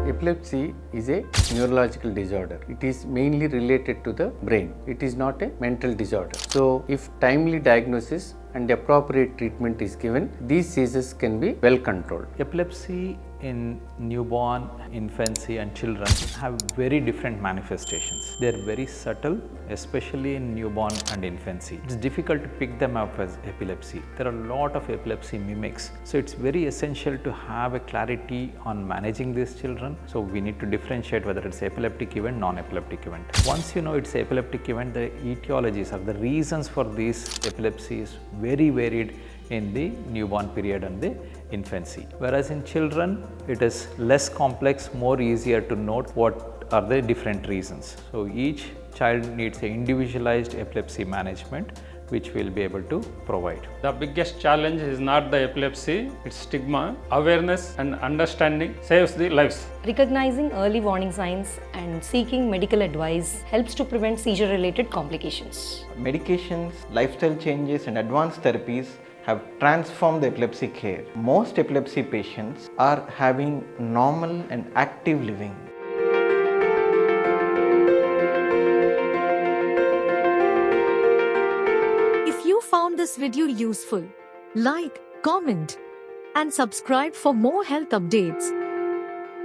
Epilepsy is a neurological disorder. It is mainly related to the brain. It is not a mental disorder. So, if timely diagnosis and appropriate treatment is given, these seizures can be well controlled. Epilepsy in newborn, infancy and children have very different manifestations. They are very subtle, especially in newborn and infancy. It's difficult to pick them up as epilepsy. There are a lot of epilepsy mimics. So it's very essential to have a clarity on managing these children. So we need to differentiate whether it's epileptic event, non-epileptic event. Once you know it's epileptic event, the etiologies or the reasons for these epilepsy is very varied in the newborn period and the infancy. Whereas in children, it is less complex, more easier to note what are the different reasons. So each child needs an individualized epilepsy management, which we will be able to provide. The biggest challenge is not the epilepsy, it's stigma. Awareness and understanding saves the lives. Recognizing early warning signs and seeking medical advice helps to prevent seizure-related complications. Medications, lifestyle changes and advanced therapies have transformed the epilepsy care. Most epilepsy patients are having normal and active living. If you found this video useful, like, comment and subscribe for more health updates.